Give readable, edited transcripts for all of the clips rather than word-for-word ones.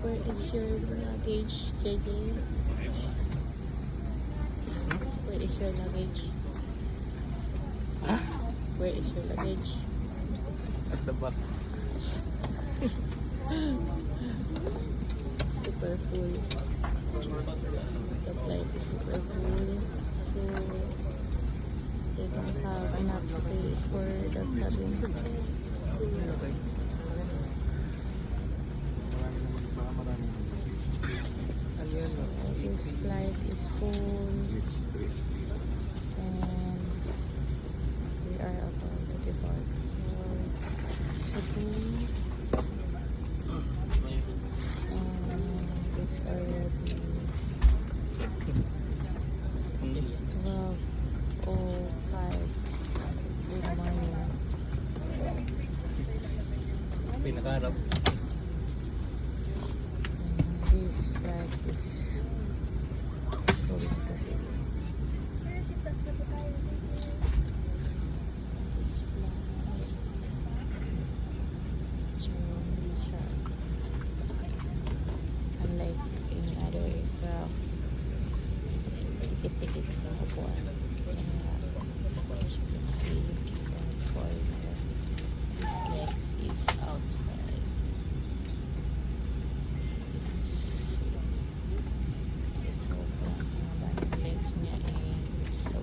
Where is your luggage, JJ? Where is your luggage? Where is your luggage? At the back. Super full. The flight is super full. So they don't have enough space for the cabins. So this flight is full. And we are about to depart for Cebu. And it's already 12:05 in the morning. Pinakaharap. And this flight is going to Cebu. This flight Germany siya. Unlike any other aircraft, tikit-tikit ang upuan. Kaya, as you can see, for his legs is outside. So, ang legs niya is so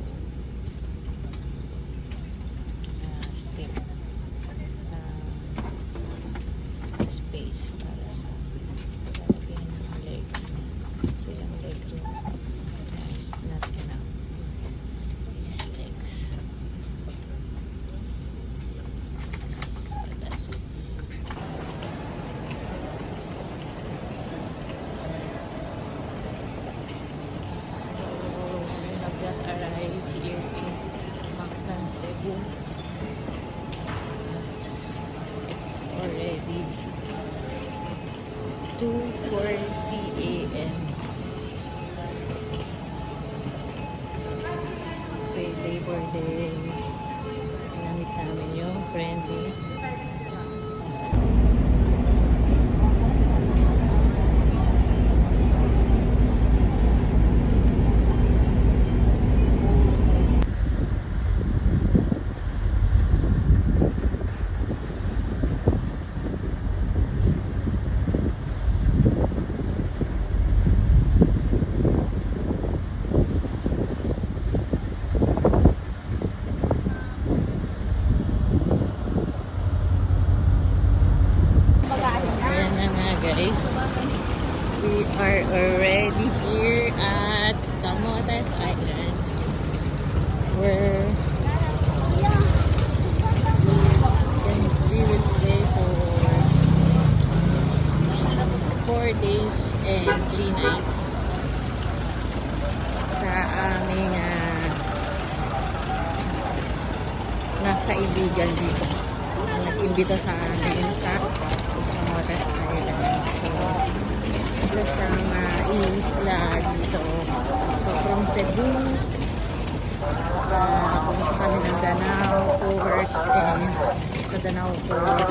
stiff space para sa lalagyan ng legs. Kasi yung leg room is not enough. These legs. So that's it. So we have just arrived here in Mactan, Cebu. It's already 2:40 a.m. Okay, Labor Day. Namit namin yung friendly. Ayan na nga guys. We are already here at Camotes Island. Where we will stay for 4 days and 3 nights sa aming nakaibigan dito. Nag-imbita sa amin sa Camotes Island. So, isa siyang isla dito. So, from Cebu, pumunta kami ng Danao, Port, and sa Danao Port,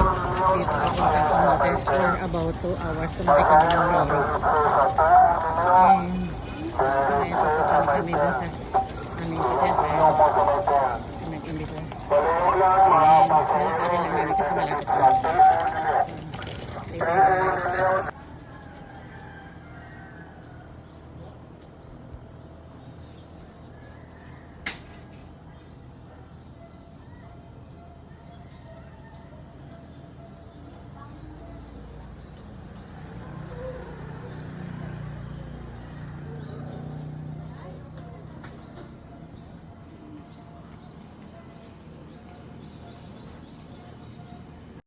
dito papunta Camotes for about 2 hours. Sumakay kami ng lorry. And, so ngayon papunta kami dun sa aming titirahan. So, nag-imbita. And, lalakarin lang namin kasi malapit kami. So, later guys.